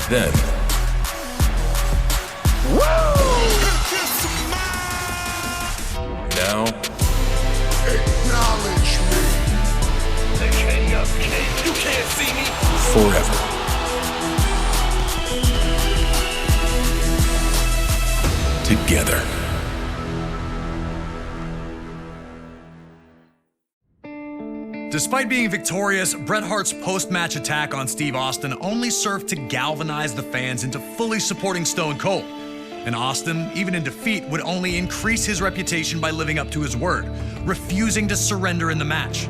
Then, now, acknowledge me. The king of kings. You can't see me. Forever. Together. Despite being victorious, Bret Hart's post-match attack on Steve Austin only served to galvanize the fans into fully supporting Stone Cold. And Austin, even in defeat, would only increase his reputation by living up to his word, refusing to surrender in the match.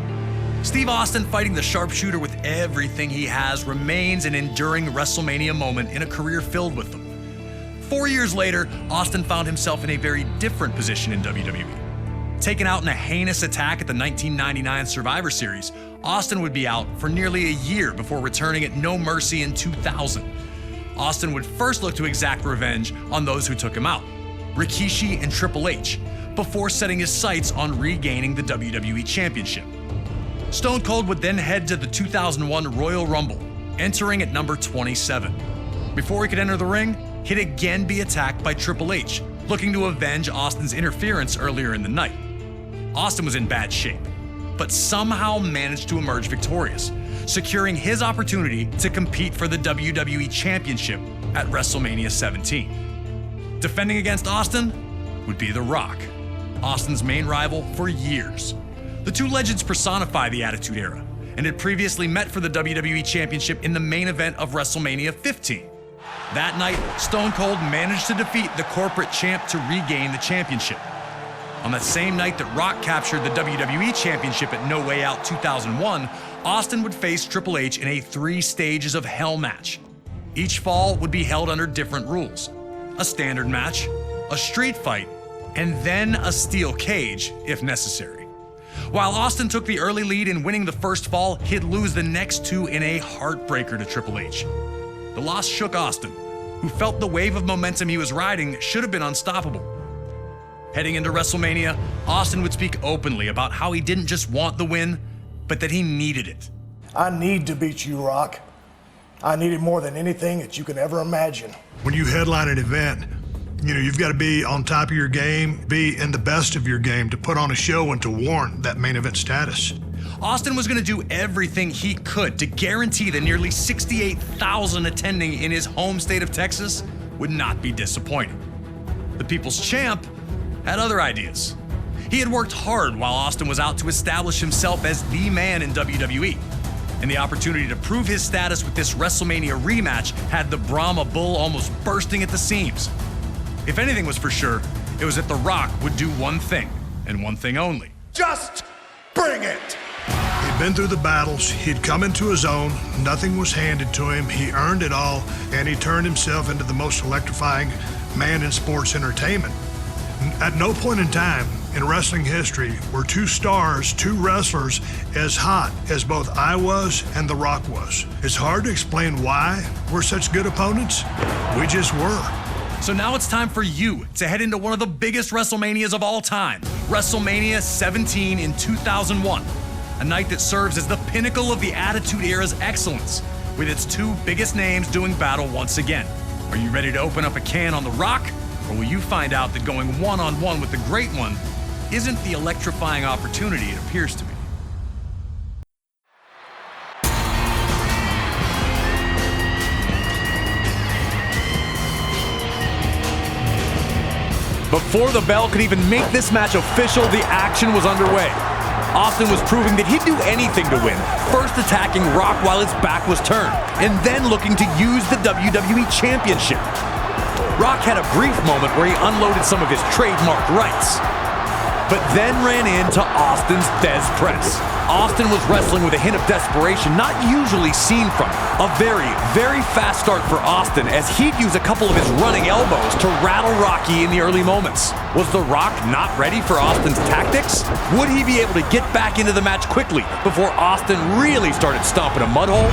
Steve Austin fighting the sharpshooter with everything he has remains an enduring WrestleMania moment in a career filled with them. 4 years later, Austin found himself in a very different position in WWE. Taken out in a heinous attack at the 1999 Survivor Series, Austin would be out for nearly a year before returning at No Mercy in 2000. Austin would first look to exact revenge on those who took him out, Rikishi and Triple H, before setting his sights on regaining the WWE Championship. Stone Cold would then head to the 2001 Royal Rumble, entering at number 27. Before he could enter the ring, he'd again be attacked by Triple H, looking to avenge Austin's interference earlier in the night. Austin was in bad shape, but somehow managed to emerge victorious, securing his opportunity to compete for the WWE Championship at WrestleMania 17. Defending against Austin would be The Rock, Austin's main rival for years. The two legends personify the Attitude Era, and had previously met for the WWE Championship in the main event of WrestleMania 15. That night, Stone Cold managed to defeat the corporate champ to regain the championship. On that same night that Rock captured the WWE Championship at No Way Out 2001, Austin would face Triple H in a 3 stages of hell match. Each fall would be held under different rules: a standard match, a street fight, and then a steel cage if necessary. While Austin took the early lead in winning the first fall, he'd lose the next 2 in a heartbreaker to Triple H. The loss shook Austin, who felt the wave of momentum he was riding should have been unstoppable. Heading into WrestleMania, Austin would speak openly about how he didn't just want the win, but that he needed it. I need to beat you, Rock. I need it more than anything that you can ever imagine. When you headline an event, you've got to be on top of your game, be in the best of your game to put on a show and to warrant that main event status. Austin was going to do everything he could to guarantee the nearly 68,000 attending in his home state of Texas would not be disappointed. The People's Champ had other ideas. He had worked hard while Austin was out to establish himself as the man in WWE, and the opportunity to prove his status with this WrestleMania rematch had the Brahma Bull almost bursting at the seams. If anything was for sure, it was that The Rock would do one thing, and one thing only. Just bring it! He'd been through the battles, he'd come into his own, nothing was handed to him, he earned it all, and he turned himself into the most electrifying man in sports entertainment. At no point in time in wrestling history were 2 stars, 2 wrestlers, as hot as both I was and The Rock was. It's hard to explain why we're such good opponents. We just were. So now it's time for you to head into one of the biggest WrestleManias of all time, WrestleMania 17 in 2001, a night that serves as the pinnacle of the Attitude Era's excellence, with its 2 biggest names doing battle once again. Are you ready to open up a can on The Rock? Or will you find out that going one-on-one with the Great One isn't the electrifying opportunity it appears to be? Before the bell could even make this match official, the action was underway. Austin was proving that he'd do anything to win, first attacking Rock while his back was turned, and then looking to use the WWE Championship. Rock had a brief moment where he unloaded some of his trademark rights, but then ran into Austin's Thesz press. Austin was wrestling with a hint of desperation not usually seen from him. A very, very fast start for Austin as he'd use a couple of his running elbows to rattle Rocky in the early moments. Was The Rock not ready for Austin's tactics? Would he be able to get back into the match quickly before Austin really started stomping a mud hole?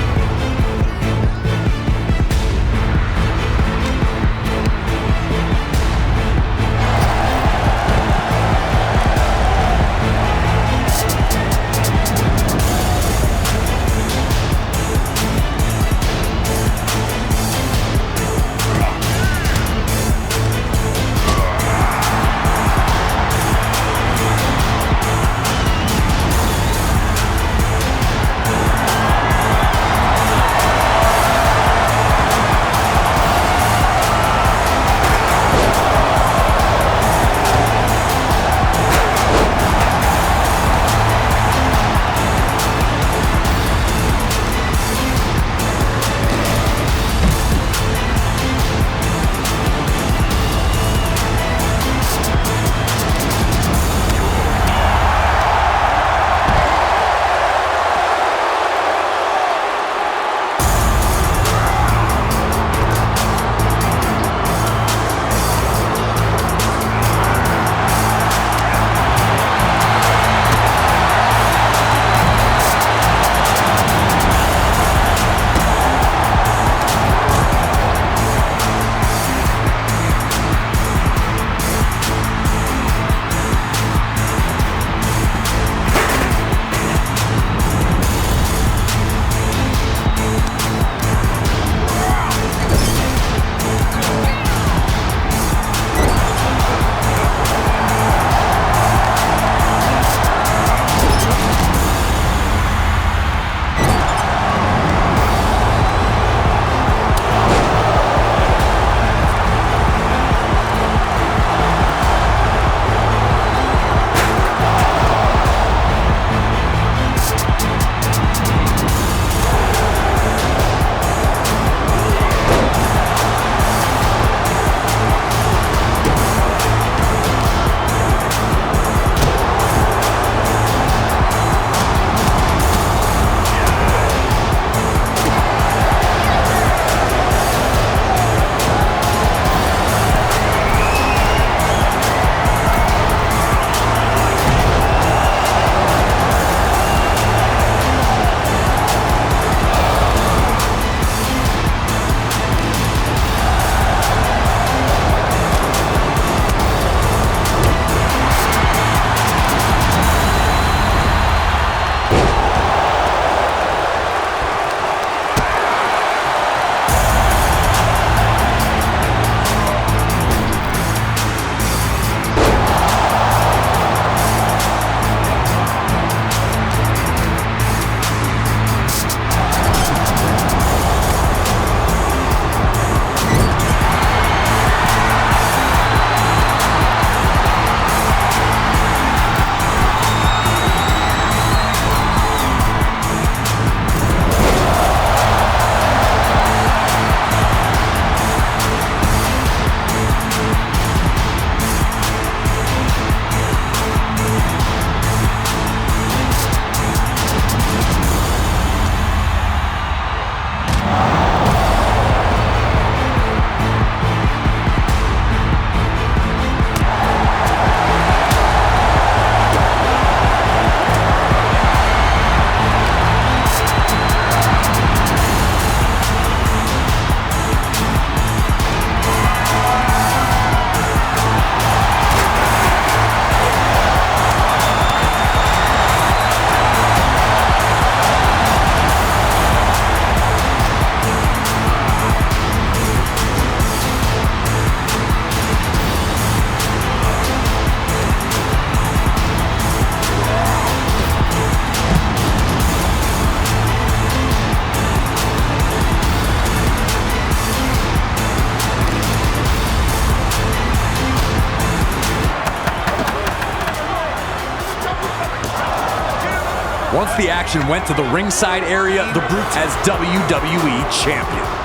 Once the action went to the ringside area, the Brute as WWE Champion.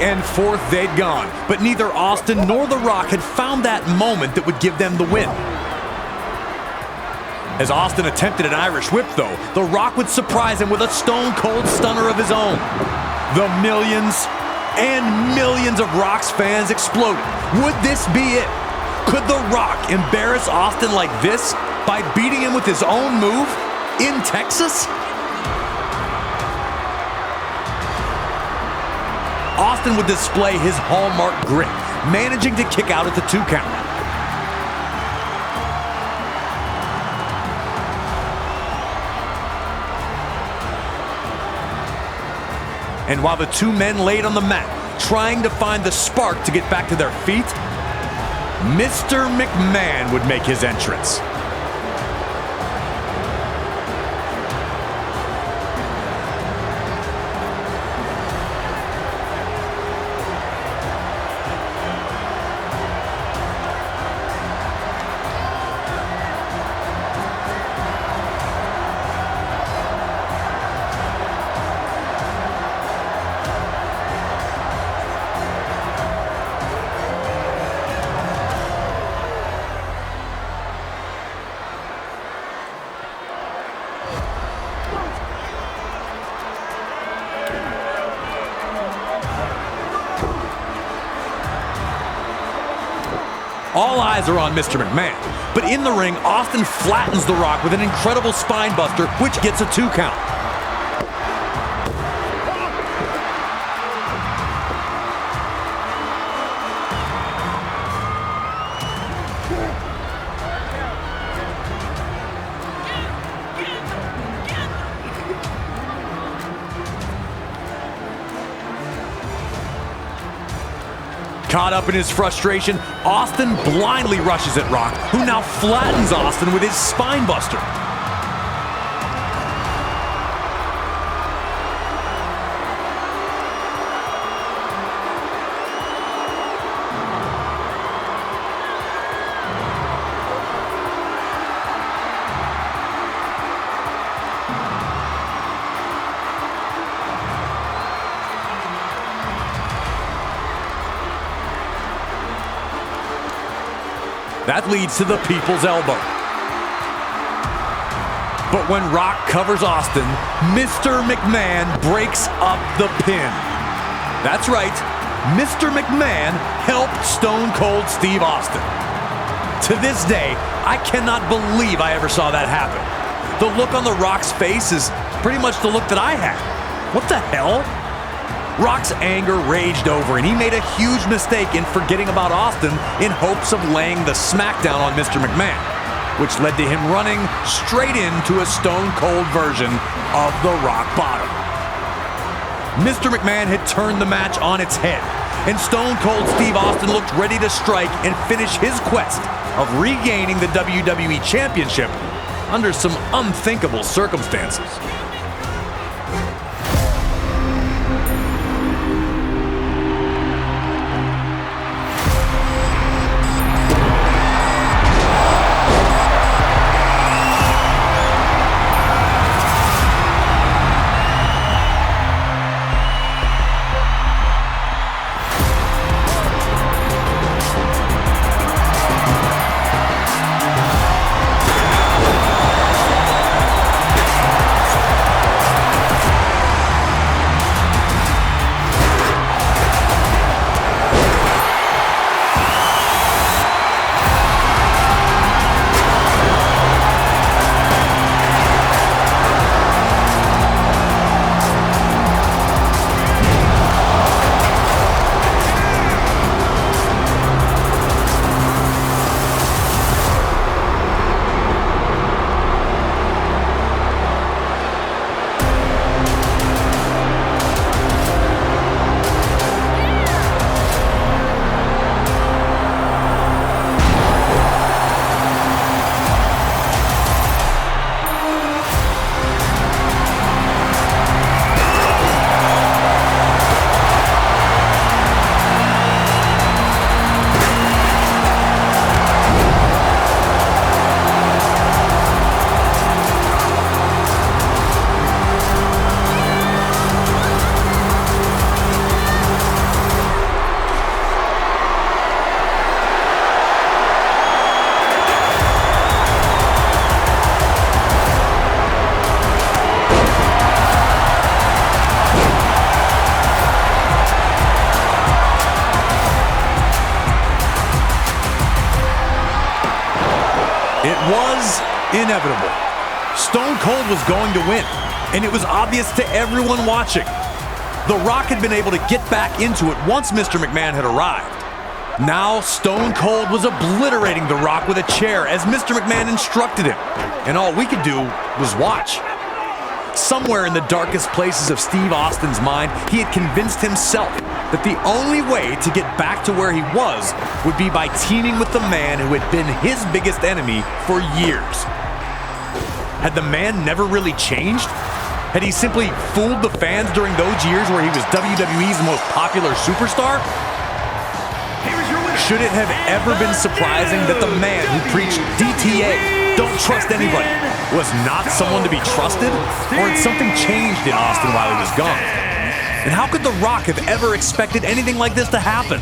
and forth they'd gone, but neither Austin nor The Rock had found that moment that would give them the win. As Austin attempted an Irish whip, though, The Rock would surprise him with a stone-cold stunner of his own. The millions and millions of Rock's fans exploded. Would this be it? Could The Rock embarrass Austin like this by beating him with his own move in Texas? Austin would display his hallmark grit, managing to kick out at the 2 count. And while the two men laid on the mat, trying to find the spark to get back to their feet, Mr. McMahon would make his entrance. All eyes are on Mr. McMahon, but in the ring, Austin flattens The Rock with an incredible spine buster, which gets a 2 count. Caught up in his frustration, Austin blindly rushes at Rock, who now flattens Austin with his spine buster. That leads to the people's elbow. But when Rock covers Austin, Mr. McMahon breaks up the pin. That's right, Mr. McMahon helped Stone Cold Steve Austin. To this day, I cannot believe I ever saw that happen. The look on The Rock's face is pretty much the look that I had. What the hell? Rock's anger raged over, and he made a huge mistake in forgetting about Austin in hopes of laying the smackdown on Mr. McMahon, which led to him running straight into a stone-cold version of the Rock Bottom. Mr. McMahon had turned the match on its head, and Stone Cold Steve Austin looked ready to strike and finish his quest of regaining the WWE Championship under some unthinkable circumstances. was inevitable. Stone Cold was going to win, and it was obvious to everyone watching. The Rock had been able to get back into it once Mr. McMahon had arrived. Now Stone Cold was obliterating The Rock with a chair as Mr. McMahon instructed him, and all we could do was watch. Somewhere in the darkest places of Steve Austin's mind, he had convinced himself that the only way to get back to where he was would be by teaming with the man who had been his biggest enemy for years. Had the man never really changed? Had he simply fooled the fans during those years where he was WWE's most popular superstar? Should it have ever been surprising that the man who preached DTA, don't trust anybody, was not someone to be trusted? Or had something changed in Austin while he was gone? And how could The Rock have ever expected anything like this to happen?